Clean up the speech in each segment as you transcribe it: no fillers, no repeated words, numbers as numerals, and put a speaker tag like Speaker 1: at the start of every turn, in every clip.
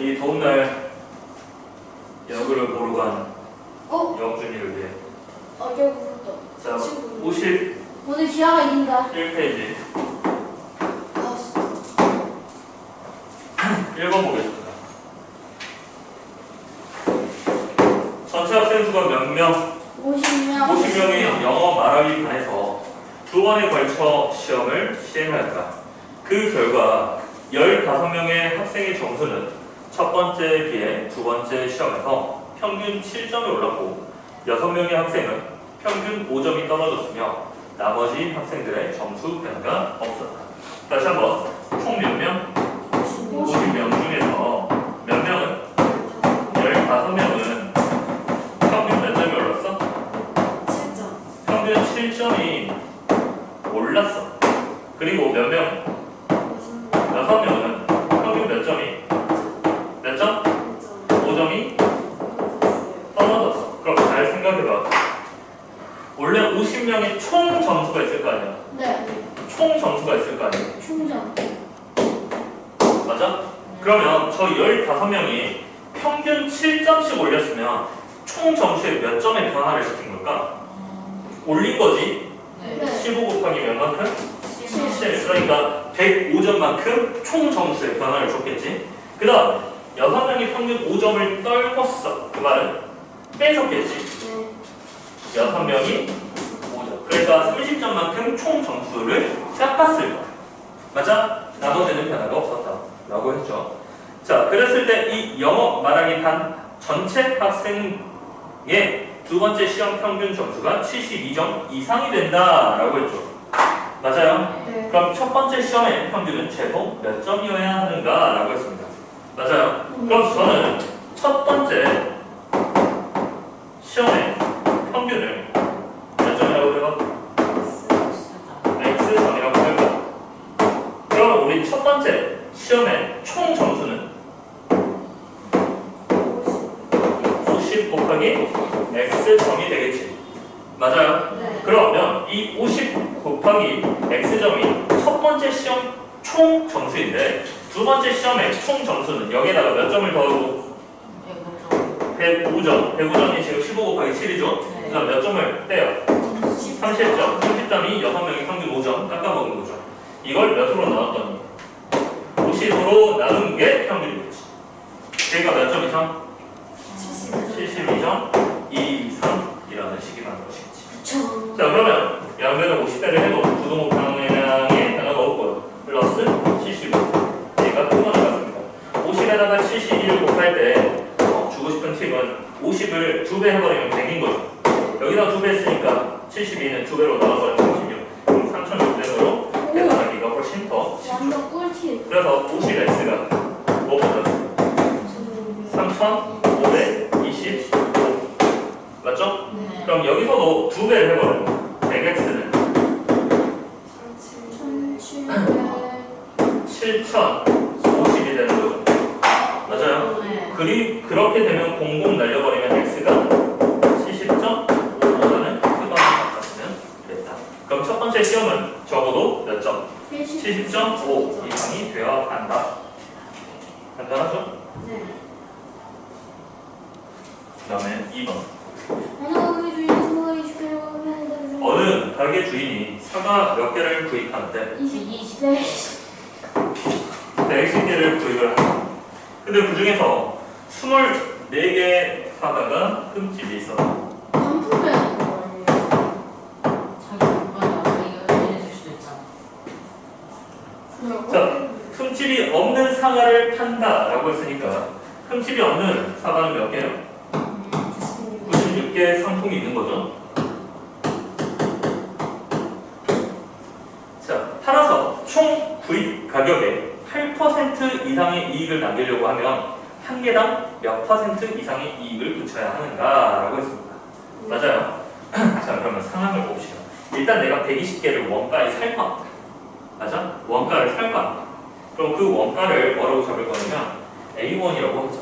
Speaker 1: 이 더운 날 야구를 보러 간
Speaker 2: 어?
Speaker 1: 영준이를 위해.
Speaker 2: 여기 부른다.
Speaker 1: 자,
Speaker 2: 친구.
Speaker 1: 51페이지.
Speaker 2: 오늘 기아가 이긴다.
Speaker 1: 읽어보겠습니다. 전체 학생 수가 몇 명?
Speaker 2: 50명.
Speaker 1: 50명이 영어 말하기 반에서 두 번에 걸쳐 시험을 시행하였다. 그 결과 15명의 학생의 점수는 첫 번째에 비해 두 번째 시험에서 평균 7점이 올랐고 6명의 학생은 평균 5점이 떨어졌으며 나머지 학생들의 점수 변화가 없었다. 다시 한번 총 몇 명? 50명 중에서 몇 명은? 15명은 평균 몇 점이 올랐어?
Speaker 2: 7점.
Speaker 1: 평균 7점이 올랐어. 그리고 몇 명? 6명은 평균 몇 점이? 몇 점? 5점이 떨어졌어. 그럼 잘 생각해봐. 원래 50명의 총 점수가 있을 거 아니야?
Speaker 2: 네.
Speaker 1: 총 점수가 있을 거 아니야?
Speaker 2: 충전.
Speaker 1: 맞아? 그러면 저 15명이 평균 7점씩 올렸으면 총 점수에 몇 점의 변화를 시킨 걸까? 올린 거지?
Speaker 2: 네.
Speaker 1: 15 곱하기 몇 만큼?
Speaker 2: 7.
Speaker 1: 7. 그러니까 105점만큼 총 점수에 변화를 줬겠지? 그 다음 6명이 평균 5점을 떨궜어. 그 말은 빼줬겠지?
Speaker 2: 네.
Speaker 1: 6명이 5점. 그러니까 30점만큼 총 점수를 깎았을 거야. 맞아? 나머지는 변화가 없었다. 라고 했죠. 자, 그랬을 때 이 영어 말하기 반 전체 학생의 두 번째 시험 평균 점수가 72점 이상이 된다. 라고 했죠. 맞아요?
Speaker 2: 네.
Speaker 1: 그럼 첫 번째 시험의 평균은 최소 몇 점이어야 하는가? 라고 했습니다. 맞아요? 그럼 저는 첫 번째 시험의 평균을 몇 점이라고 해봐? X점이라고 해봐. 그럼 우리 첫 번째 시험의 총 점수는 50 곱하기 X점이 되겠지. 맞아요?
Speaker 2: 네.
Speaker 1: 그러면 이 50 곱하기 X점이 첫 번째 시험 총 점수인데 두 번째 시험의 총 점수는 여기에다가 몇 점을 더하고 105점. 105점이 지금 15 곱하기 7이죠? 그 다음 몇 점을 떼요? 30점. 30점이 6명이 평균 5점 깎아먹은 거죠. 이걸 몇으로 나눴더니 50으로 나눈 게 평균이겠지. 걔가 몇 점 이상? 72점 이상이라는 식이 나는 것이겠지.
Speaker 2: 그쵸.
Speaker 1: 자, 그러면 양변을 50대를 해도 부동호 방향의 변화가 없고요. 플러스 75. 얘가 또 나갔습니다. 50에다가 71을 곱할 때 주고 싶은 팁은 50을 2배 해버리면 100인 거죠. 여기다 2배 했으니까 72는 2배로 나눠버리면 36. 그럼 3600으로 계산하기가 훨씬 더 쉽죠.
Speaker 2: 완전 꿀팁.
Speaker 1: 그래서 50x가 뭐보다 3525 맞죠?
Speaker 2: 네.
Speaker 1: 그럼 여기서도 2배를 해버려요. 100x는 7050이 되는 거죠. 맞아요?
Speaker 2: 네.
Speaker 1: 그렇게 되면 00 날려버리면 x가 70.5보다는 크거나 같았으면 됐다. 그럼 첫 번째 시험은 적어도 몇 점? 70.5 이상이 되어야 한다. 간단하죠?
Speaker 2: 네.
Speaker 1: 그 다음에 2번. 어느 가게 주인이 사과 몇 개를 구입하는데
Speaker 2: 20. 네.
Speaker 1: 120개를 구입을 한다. 근데 그 중에서 24개 사과가 흠집이 있어.
Speaker 2: 반품해야 되는 거 아니에요?
Speaker 3: 자기 오빠가 이거 해줄 수도 있잖아.
Speaker 2: 그래요?
Speaker 1: 자, 흠집이 없는 사과를 판다라고 했으니까 흠집이 없는 사과는 몇 개요? 96개의 상품이 있는 거죠. 자, 따라서 총 구입 가격의 8% 이상의 이익을 남기려고 하면 한 개당 몇 % 이상의 이익을 붙여야 하는가라고 했습니다. 맞아요? 자, 그러면 상황을 봅시다. 일단 내가 120개를 원가에 살 거야. 맞아? 원가를 살 거야. 그럼 그 원가를 뭐라고 잡을 거냐면 A1이라고 하자.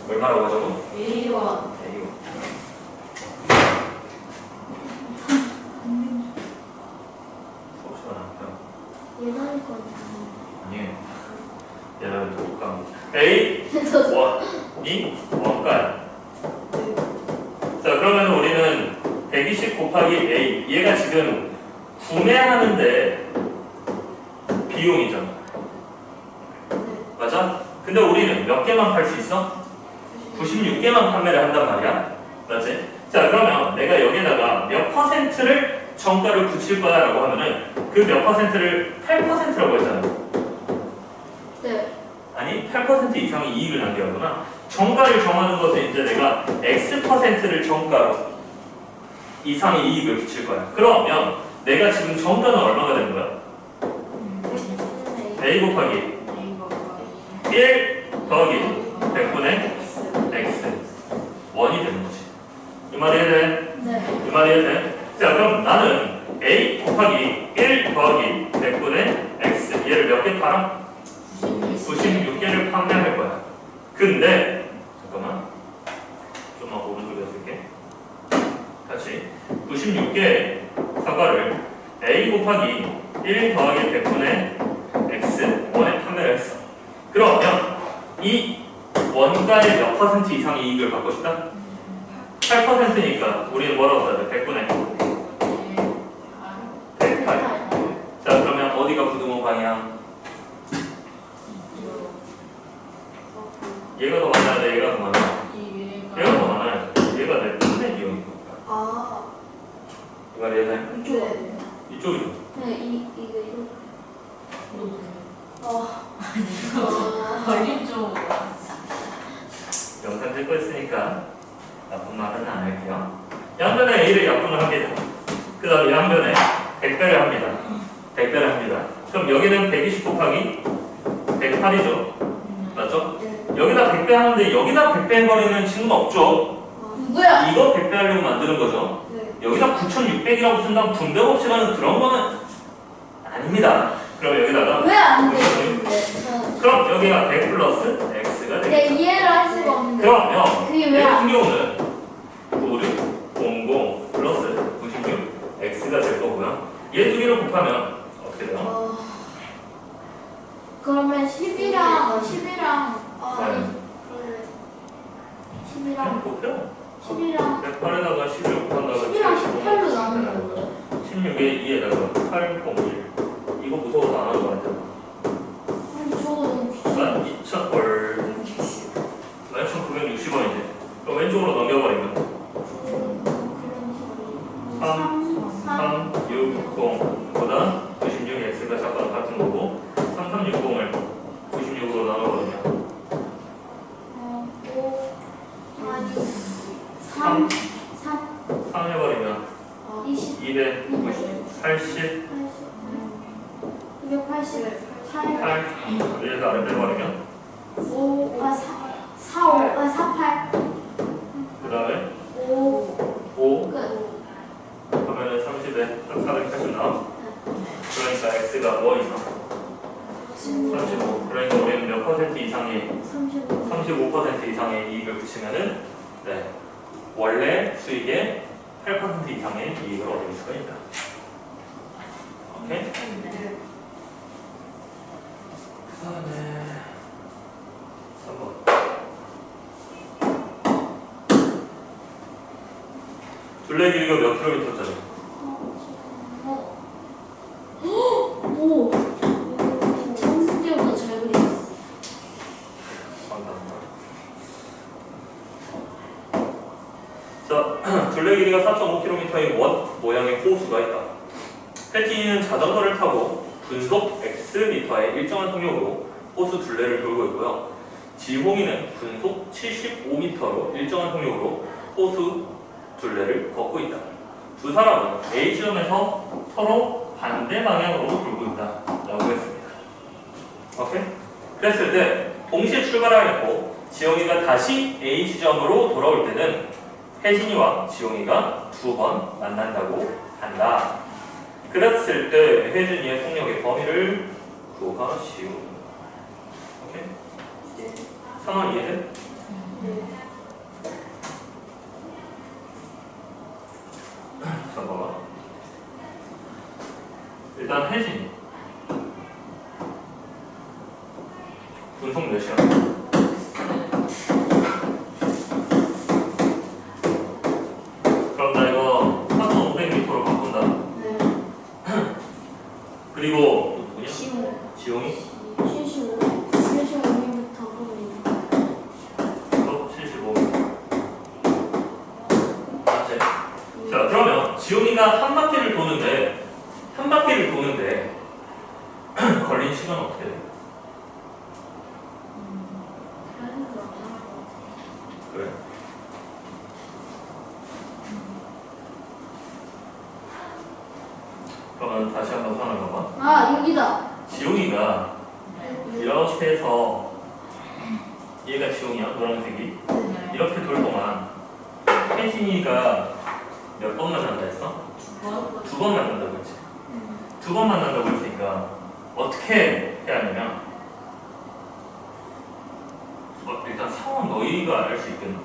Speaker 1: 얼마라고 하자고?
Speaker 2: 1원.
Speaker 1: A1. 수업 시간 안 펴.
Speaker 2: 예전에 건
Speaker 1: 아니에요. 얘는 못 갑니다. A 원이 원가야. 자, 그러면 우리는 120 곱하기 A, 얘가 지금 구매하는데 비용이잖아. 맞아? 근데 우리는 몇 개만 팔 수 있어? 96개만 판매를 한단 말이야. 맞지? 자, 그러면 내가 여기다가 몇 퍼센트를 정가를 붙일 거야 라고 하면은 그 몇 퍼센트를 8%라고 했잖아.
Speaker 2: 네.
Speaker 1: 아니, 8% 이상의 이익을 남겨하구나. 정가를 정하는 것은 이제 내가 X%를 정가로 이상의 이익을 붙일 거야. 그러면 내가 지금 정가는 얼마가 되는 거야? A 곱하기 1 더하기 100분의 X 원이 되는 거지. 이 말이 해야 돼?
Speaker 2: 네.
Speaker 1: 이 말이 해야 돼? 자, 그럼 나는 A 곱하기 1 더하기 100분의 X 얘를 몇 개 팔아? 96개를 판매할 거야. 근데 잠깐만 좀만 오른쪽에 쓸게. 다시 96개의 사과를 A 곱하기 1 더하기 100분의 X 원에 판매를 했어. 그러면 이 원가의 몇 퍼센트 이상의 이익을 받고 싶다? 8%니까 우리는 뭐라고 써야 돼? 100분의 108. 자, 그러면 어디가 부등호 방향? 얘가 더 많아야 돼? 얘가 더 많아? 얘가 더 많아야 돼. 얘가 내 판매 비용이니까.
Speaker 2: 아.
Speaker 1: 이 말이 해야 돼?
Speaker 2: 이쪽.
Speaker 1: 이쪽이죠.
Speaker 2: 네, 이거.
Speaker 3: 걸린 쪽.
Speaker 1: 영상 찍고 있으니까 나쁜 말은 안 할게요. 양변에 A를 약분을 합니다. 그 다음에 양변에 100배를 합니다. 100배를 합니다. 그럼 여기는 120 곱하기 108이죠. 맞죠?
Speaker 2: 네.
Speaker 1: 여기다 100배 하는데 여기다 100배 해버리는 친구는 없죠.
Speaker 2: 누구야?
Speaker 1: 이거 100배 하려고 만드는 거죠.
Speaker 2: 네.
Speaker 1: 여기다 9600이라고 쓴다면 분배 없이 가는 그런 거는 아닙니다. 그럼 여기다가
Speaker 2: 왜 안 돼?
Speaker 1: 그럼 여기가 100 플러스 X가 되겠죠.
Speaker 2: 네, 이해를 할 수가 없는데.
Speaker 1: 그러면
Speaker 2: 그게
Speaker 1: 얘
Speaker 2: 왜
Speaker 1: 같은
Speaker 2: 안 돼?
Speaker 1: 경우는 9600 플러스 96 X가 될 거고요. 얘 두 개를 곱하면 어떻게 돼요?
Speaker 2: 그러면 10이랑 10이랑
Speaker 1: 네.
Speaker 2: 10이랑
Speaker 1: 곱해요.
Speaker 2: 10이랑
Speaker 1: 108에다가 11 곱한다가
Speaker 2: 10이랑 18로 나누는 거예요.
Speaker 1: 16에 2에다가 801 이거 무서워서 안 하는 거 같아요.
Speaker 2: 아니 저거 너무 귀찮아.
Speaker 1: 12,000월 11,960원이지. 그럼 왼쪽으로 넘겨버리면
Speaker 2: 3
Speaker 1: 360보다 96X가 잠깐 같은 거고 3360을 96으로 나눠버리면
Speaker 2: 5 아니 3
Speaker 1: 3 해버리면
Speaker 2: 20
Speaker 1: 290 80
Speaker 2: 280 8
Speaker 1: 8 위에서 아래 빼버리면
Speaker 2: 5 48
Speaker 1: 그 다음에
Speaker 2: 5
Speaker 1: 5
Speaker 2: 끝.
Speaker 1: 그러면은 30에 480 나와. 그러니까 X가 뭐 이상? 35. 그러니까 우리는 몇 퍼센트 이상의 35% 이상의 이익을 붙이면은 네, 원래 수익의 8% 이상의 이익을 얻을 수가 있다. 오케이? 그 다음에 3번. 둘레 길이가 몇 킬로미터짜리?
Speaker 2: 오! 정승재보다 잘 그리셨어.
Speaker 1: 자, 둘레 길이가 4.5km인 원 모양의 호수가 있다. 패티는 자전거를 타고 분속 Xm의 일정한 속력으로 호수 둘레를 돌고 있고요. 지홍이는 분속 75m로 일정한 속력으로 호수 둘레를 걷고 있다. 두 사람은 A 지점에서 서로 반대 방향으로 돌고 있다. 라고 했습니다. 오케이? 그랬을 때 동시에 출발하였고 지용이가 다시 A 지점으로 돌아올 때는 혜진이와 지용이가 2번 만난다고 한다. 그랬을 때 혜진이의 속력의 범위를 구하시오. 오케이? 상황 이해돼? 잠깐만. 일단 혜진이 분속 몇이야? 지용이가 한 바퀴를 도는데 걸린 시간은 어떻게 돼? 그래? 그러면 다시 한번 설명해봐.
Speaker 2: 아, 여기다.
Speaker 1: 지용이가
Speaker 3: 네.
Speaker 1: 이렇게 해서 얘가 지용이야, 노란색이.
Speaker 3: 네.
Speaker 1: 이렇게 돌 동안 혜진이가 몇 번 만난다 했어? 두 번 만난다고 했지. 두 번 만난다고 했으니까 어떻게 해야 하냐면 일단 상황 너희가 알 수 있겠나?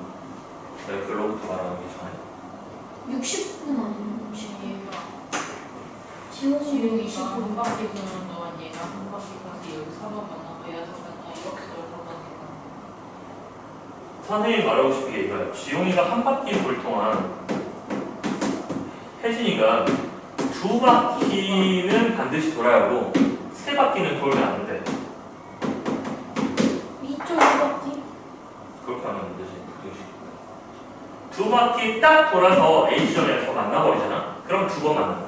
Speaker 1: 내가 글로부터 말하는 게 전에
Speaker 2: 60분 아니면 60분.
Speaker 3: 지용이가
Speaker 2: 지용이
Speaker 3: 지용이가 한
Speaker 2: 60분.
Speaker 3: 바퀴 도는 동안 얘가 한 바퀴 가서 여기 4번 만나고 얘가 4번 이렇게 돌아가니까.
Speaker 1: 선생님이 말하고 싶은 게 이거야. 지용이가 한 바퀴 돌 동안 혜진이가 두 바퀴는 반드시 돌아야 하고 세 바퀴는 돌면 안 돼.
Speaker 2: 2.5바퀴?
Speaker 1: 그렇게 하면 안 되지. 두 바퀴 딱 돌아서 A지점에서 만나버리잖아. 그럼 두 번 만나는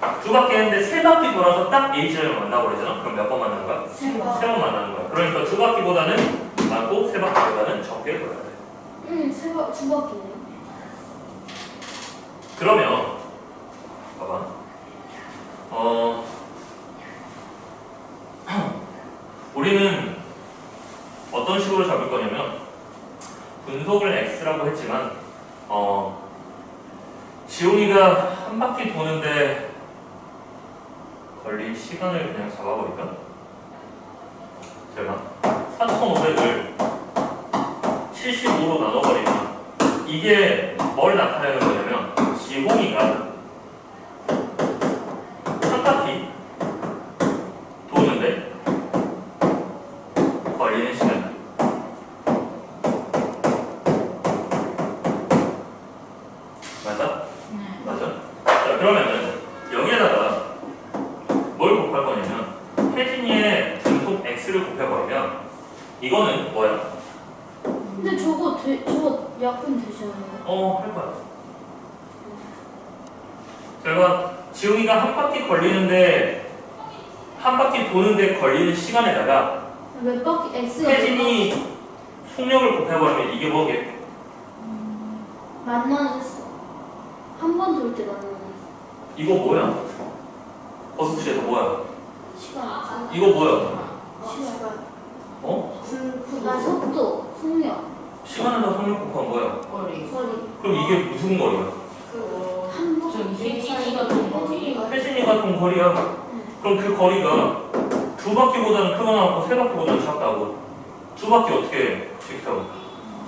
Speaker 1: 거야. 두 바퀴 했는데 세 바퀴 돌아서 딱 A지점에 만나버리잖아. 그럼 몇 번 만나는 거야?
Speaker 2: 세 번.
Speaker 1: 세 번 만나는 거야. 그러니까 두 바퀴보다는 많고 세 바퀴보다는 적게 돌아야 돼.
Speaker 2: 두 바퀴네요.
Speaker 1: 그러면 봐봐. 우리는 어떤 식으로 잡을 거냐면 분속을 x라고 했지만 지용이가 한 바퀴 도는데 걸린 시간을 그냥 잡아버릴까? 제가 4,500을 75로 나눠버리면 이게 뭘 나타내는 거냐면 지홍이가 한 바퀴 도는데 걸리는 시간 맞아?
Speaker 3: 네.
Speaker 1: 맞아? 자 그러면은 여기에다가 뭘 곱할 거냐면 혜진이의 분속 x를 곱해버리면 이거는 뭐야?
Speaker 2: 근데 저거 약분 되잖아요.
Speaker 1: 할 거야. 제가 지웅이가 한 바퀴 걸리는데 한 바퀴 도는데 걸리는 시간에다가
Speaker 2: 몇 바퀴 X가
Speaker 1: 혜진이 속력을 곱해버리면 이게 뭐게?
Speaker 2: 만나는 수. 한 번 돌 때 만나는 수.
Speaker 1: 이거 뭐야? 버스트에서 뭐야?
Speaker 2: 시간.
Speaker 1: 이거 뭐야?
Speaker 2: 시간.
Speaker 1: 어?
Speaker 2: 나 속도, 속력,
Speaker 1: 시간에다 속력 곱하면 뭐야?
Speaker 3: 거리.
Speaker 2: 거리.
Speaker 1: 그럼 이게 무슨 거리야?
Speaker 2: 한 번.
Speaker 3: 저기 혜진이가 돈 거리.
Speaker 1: 혜진이가 돈 거리야. 그럼 그 거리가 두 바퀴보다는 크거나 하고 세 바퀴보다는 작다고. 두 바퀴 어떻게 시켜?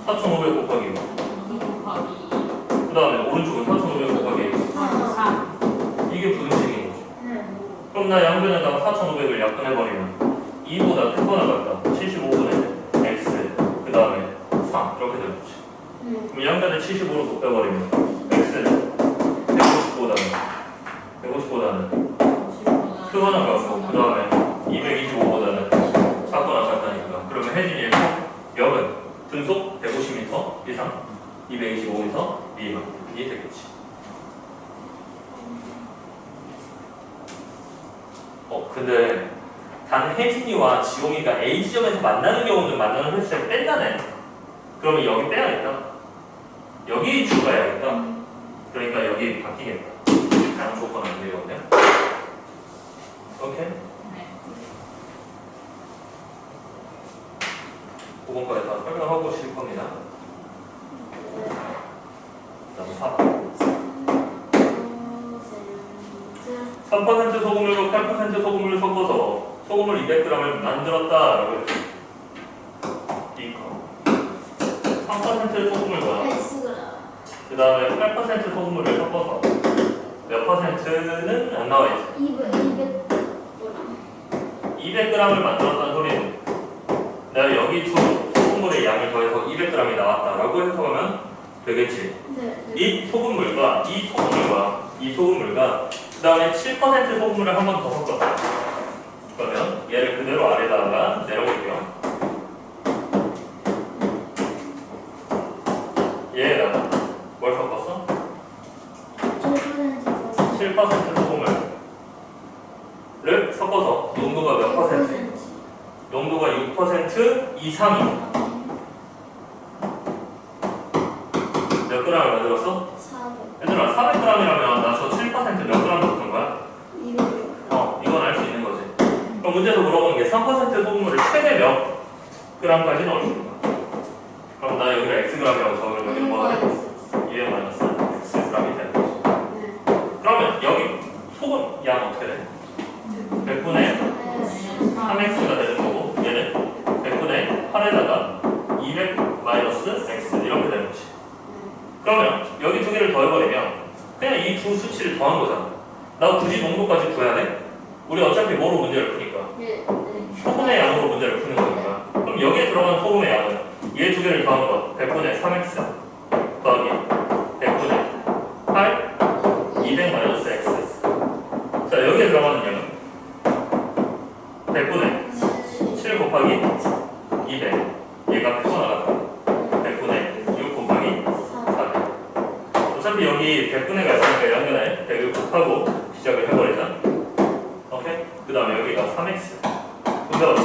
Speaker 1: 4,500 곱하기.
Speaker 3: 곱하기
Speaker 1: 그 다음에 오른쪽은 4,500 곱하기.
Speaker 3: 4.
Speaker 1: 이게 분식인 거지.
Speaker 2: 네.
Speaker 1: 그럼 나 양변에다가 4,500을 약분해버리면 2보다 크거나 같다. 75분의 x 그 다음에 3 이렇게 되는 거지.
Speaker 2: 네.
Speaker 1: 그럼 양변에 75로 곱해버리면 x는 150보다는 크거나 같고 그 다음에 225보다는 작거나 같다니까. 그러면 혜진이의 역은 분속 150m 이상 225m 미만이 되겠지. 근데 단 혜진이와 지용이가 A지점에서 만나는 경우는 만나는 횟수를 뺀다네. 그러면 여기 빼야겠다. 여기 추가해야겠다. 그러니까 여기 바뀌겠다. 다른 조건 안 되거든요. 오케이?
Speaker 3: 네.
Speaker 1: 9번까지 다 설명하고 실 겁니다. 다음 3% 소금물과 8% 소금물을 섞어서 소금물 200g을 만들었다라고 했죠. 이거 3% 소금물과
Speaker 2: X가
Speaker 1: 그 다음에 8% 소금물을 섞어서 몇 퍼센트는 안 나와 있어. 200g을 만들었다는 소리는 내가 여기 소금물의 양을 더해서 200g이 나왔다라고 해석하면 되겠지.
Speaker 2: 네.
Speaker 1: 이 소금물과 그 다음에 7% 소금물을 한 번 더 섞었어. 그러면 얘를 그대로 아래다가 내려볼게요. 얘에다가 뭘 섞었어?
Speaker 2: 5%
Speaker 1: 2, 3이 몇 g을 만들었어?
Speaker 2: 400.
Speaker 1: 얘들아 400g이라면 나 저 7%몇 g 넣는 거야?
Speaker 2: 200.
Speaker 1: 이건 알 수 있는 거지. 그럼 문제에서 물어보는 게 3% 소금물을 최대 몇 g까지 넣을 수 있는 거야? 그럼 나 여기를 xg이라고 적으면 여기 뭐가 돼? 200 마이너스 xg이 되는 거지. 그러면 여기 소금 양 어떻게 돼? 100분의 3x가 되는 거고 얘는 100분의 8에다가 200 마이너스 x 이렇게 되는 거지. 그러면 여기 두 개를 더해버리면 그냥 이 두 수치를 더한 거잖아. 나 굳이 농도까지 구해야 돼? 우리 어차피 뭐로 문제를 푸니까 소금의 양으로 문제를 푸는 거니까. 그럼 여기에 들어간 소금의 양은 얘 두 개를 더한 거 100분의 3x 더하기 100분의 8 200 마이너스 x. 자 여기에 들어가는 양은 100분의 7 곱하기 200 얘가 풀어나갔다 100분의 6 곱하기 400. 어차피 여기 100분의가 있으니까 이런 거네. 100을 곱하고 시작을 해버리자. 오케이? 그 다음에 여기가 3x 근데 어찌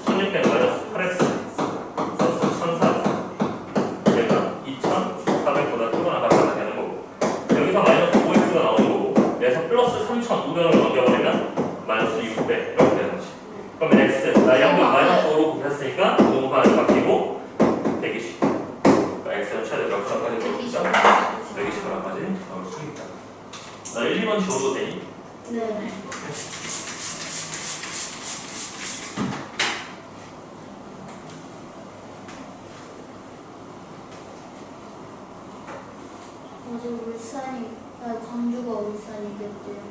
Speaker 1: 1600 마이너스 8x 플러스 1400 얘가 2400보다 크거나 같거나 되는 거고 여기서 마이너스 5x가 나오는 거고 여기서 플러스 3500을 넘겨버리면 마이너스 600 이렇게 되는 거지. 그러면 x 나 양변 마이너스 5로 곱했으니까 공간이 바뀌고 120. 그러니까 x는 최대 몇 g까지 넣을 수 있다? 120g까지 넣을 수 있다. 나 1, 2번 지워도 되니?
Speaker 2: 네. 어제 광주가 울산이겠대요.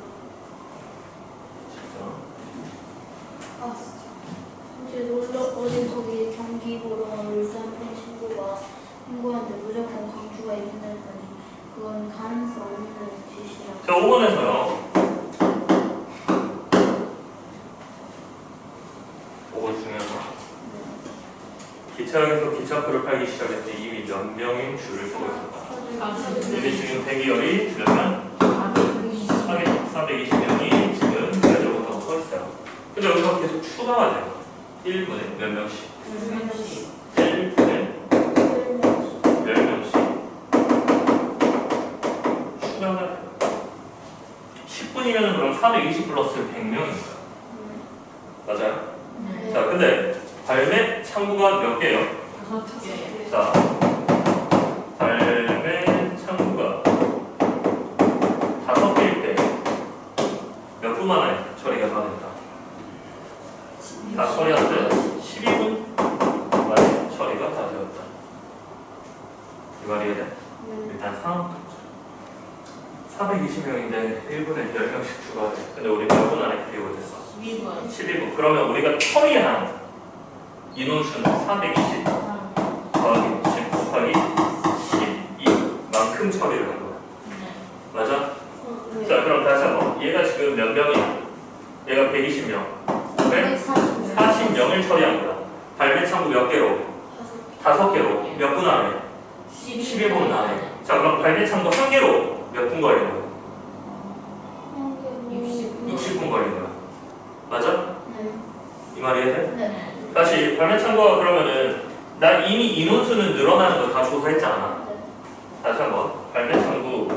Speaker 2: 아 진짜. 어제 저기 경기 보러 온 울산 팬 친구가 친구한테 무조건 광주가 이긴다 했더니 그건 가능성 없는 짓이라.
Speaker 1: 자 5번에서요 5번 중요한 거 기차역에서 기차표를 팔기 시작했을 때 이미 몇 명이 줄을 서고 있었다. 이미 지금 대기열이 줄면 420명이 지금 대기열부터 서 있어요. 근데 여기서 계속 추가가 돼요. 1분에 몇 명씩? 1분에 10명씩 추가가 돼요. 10분이면 그럼 420 플러스 100명입니다. 맞아요? 자, 근데 발매 창구가 몇 개예요?
Speaker 3: 5개.
Speaker 1: 자, 발매 창구가 5개일 때 몇 분 만에 처리가 다 된다? 다 처리하는데 12분 만에 처리가 다 되었다. 이 말이 돼? 일단 상황부터 보자. 420명인데 1분에 10명씩 추가돼. 근데 우리 몇 분 안에 클리어가 됐어?
Speaker 3: 12분.
Speaker 1: 12분. 그러면 우리가 처리한 인원수는 420 더하기 10 곱하기 12만큼 처리를 한 거야. 맞아? 자, 그럼 다시 한번. 얘가 지금 몇 명이야? 얘가 120명. 그래? 40명을 처리한 거야. 발매 창구 몇 개로? 5개로. 몇 분 안에? 12분 안에. 자, 그럼 발매 창구 1개로 몇 분 걸린 거야? 60분 걸린 거야. 맞아? 이 말이 돼?
Speaker 2: 네.
Speaker 1: 다시 발매 창구가 그러면은 나 이미 인원수는 늘어나는 거 다 조사했잖아. 다시 한번 발매 창구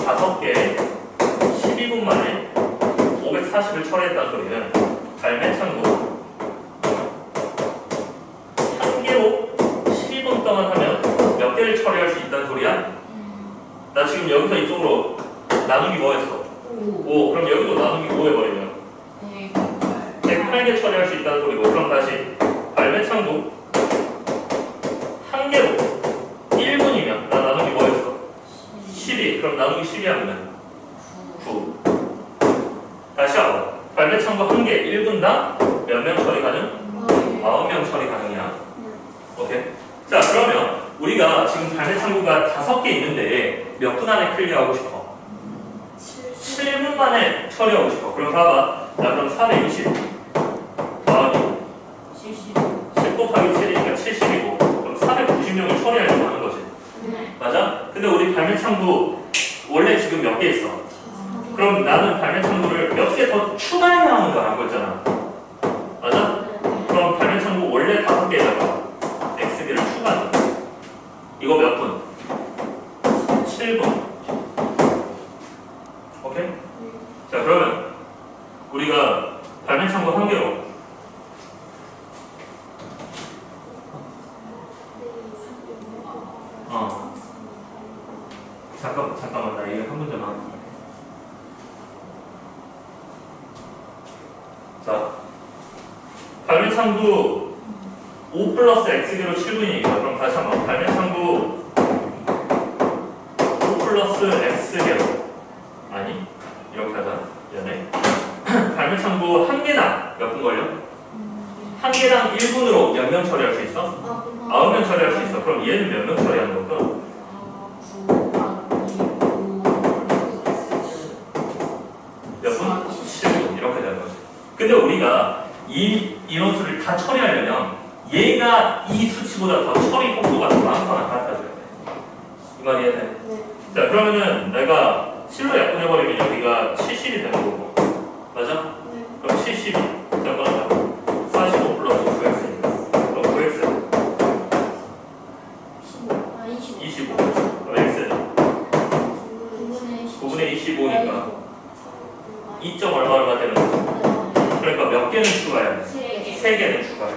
Speaker 1: 5개 12분 만에 540을 처리했다는 소리는 발매 창구 1개로 12분 동안 하면 몇 개를 처리할 수 있다는 소리야? 나 지금 여기서 이쪽으로 나누기 뭐 했어? 5. 그럼 여기도 나누기 5 해버리면 108개 처리할 수 있다는 소리고. 그럼 다시 발매 창구 1개로 1분이면 나 나누기 뭐 했어? 12. 그럼 나누기 12 하면 9. 다시 한번 발매 창구 1개 1분당 몇 명 처리 가능? 9명 처리 가능이야. 오케이? 자, 그러면 우리가 지금 발매 창구가 5개 있는데 몇 분 안에 클리어하고 싶어? 7분 만에 처리하고 싶어. 그럼 봐봐. 나 그럼 420 더하기 10 곱하기 7이니까 70이고 그럼 490명을 처리하려고 하는 거지. 맞아? 근데 우리 발매 창구 원래 지금 몇 개 있어? 그럼 나는 발매 창구를 몇 6개 더 추가해야 하는 거라고 했잖아. 맞아? 그럼 발매창고 원래 5개에다가 xb를 추가하자. 이거 몇 분? 7분. 오케이? 자, 그러면 우리가 발매창고 1개로 잠깐만 나 이거 한 문제만. 자, 발매창구 5 플러스 x개로 7분이니까 그럼 다시 한번 발매창구 5 플러스 x개로 아니 이렇게 하자. 얘네 발매창구 1개당 몇 분 걸려? 1개당 1분으로 몇 명 처리할 수 있어? 9명 처리할 수 있어. 그럼 얘는 몇 명 처리하는 걸까? 몇 분? 7분 이렇게 되는 거지. 근데 우리가 이 인원수를 다 처리하려면 얘가 이 수치보다 더 처리 속도가 더 많거나 같아져야 돼. 이 말이 이해돼?
Speaker 2: 네.
Speaker 1: 자, 그러면은 내가 7로 약분해버리면 여기가 70이 되는 거고 맞아?
Speaker 2: 네.
Speaker 1: 그럼 70이 자, 그러자 45 플러스 9x니까 그럼 9x 25 그럼 x는 9분의 25니까 2점 얼마 되는 거지? 그러니까 몇 개는 추가해야 돼? 3개는 추가해.